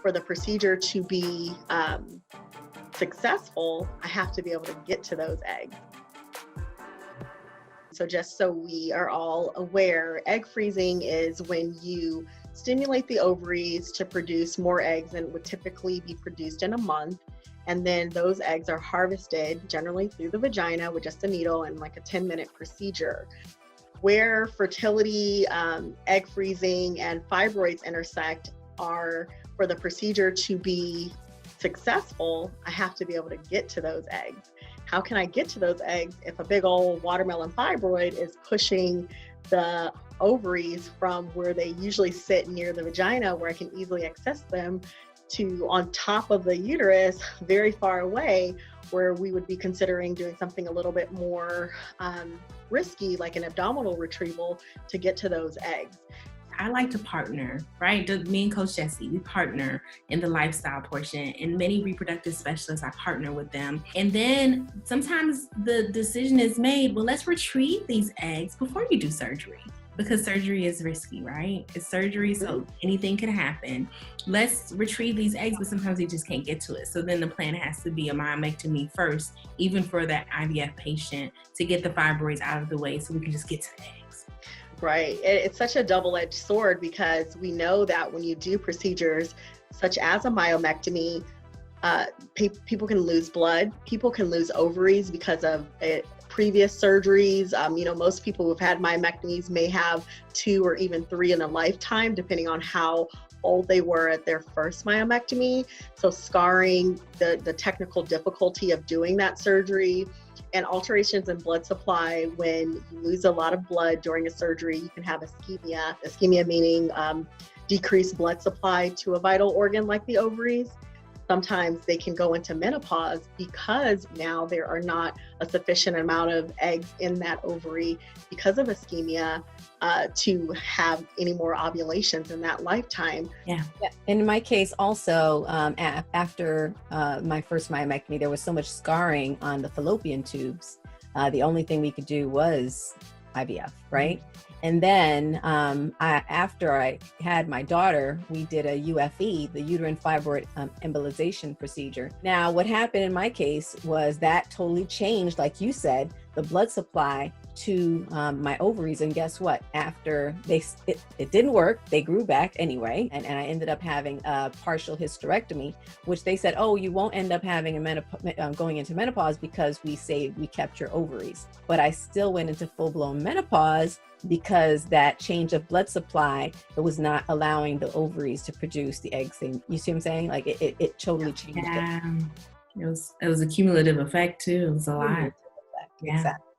for the procedure to be successful, I have to be able to get to those eggs. So just so we are all aware, egg freezing is when you stimulate the ovaries to produce more eggs than would typically be produced in a month. And then those eggs are harvested generally through the vagina with just a needle and like a 10-minute procedure. Where fertility, egg freezing, and fibroids intersect are for the procedure to be successful, I have to be able to get to those eggs. How can I get to those eggs if a big old watermelon fibroid is pushing the ovaries from where they usually sit near the vagina, where I can easily access them, to on top of the uterus, very far away, where we would be considering doing something a little bit more risky, like an abdominal retrieval, to get to those eggs. I like to partner, right? Me and Coach Jessie, we partner in the lifestyle portion, and many reproductive specialists, I partner with them. And then sometimes the decision is made, well, let's retrieve these eggs before you do surgery, because surgery is risky, right? It's surgery, so anything could happen. Let's retrieve these eggs, but sometimes you just can't get to it. So then the plan has to be a myomectomy first, even for that IVF patient, to get the fibroids out of the way so we can just get to the eggs. Right. It's such a double-edged sword, because we know that when you do procedures such as a myomectomy, people can lose blood, people can lose ovaries because of previous surgeries. Most people who've had myomectomies may have 2 or even 3 in a lifetime, depending on how old they were at their first myomectomy. So scarring, the technical difficulty of doing that surgery, and alterations in blood supply. When you lose a lot of blood during a surgery, you can have ischemia. Ischemia meaning decreased blood supply to a vital organ like the ovaries. Sometimes they can go into menopause because now there are not a sufficient amount of eggs in that ovary because of ischemia to have any more ovulations in that lifetime. Yeah. In my case also, after my first myomectomy, there was so much scarring on the fallopian tubes. The only thing we could do was IVF, right? And then after I had my daughter, we did a UFE, the uterine fibroid embolization procedure. Now, what happened in my case was that totally changed, like you said, the blood supply to my ovaries. And guess what? After it didn't work, they grew back anyway. And I ended up having a partial hysterectomy, which they said, oh, you won't end up having going into menopause because we kept your ovaries. But I still went into full-blown menopause because that change of blood supply, it was not allowing the ovaries to produce the eggs. You see what I'm saying? Like it totally changed it. It was a cumulative effect too. It was a lot. Yeah. Exactly.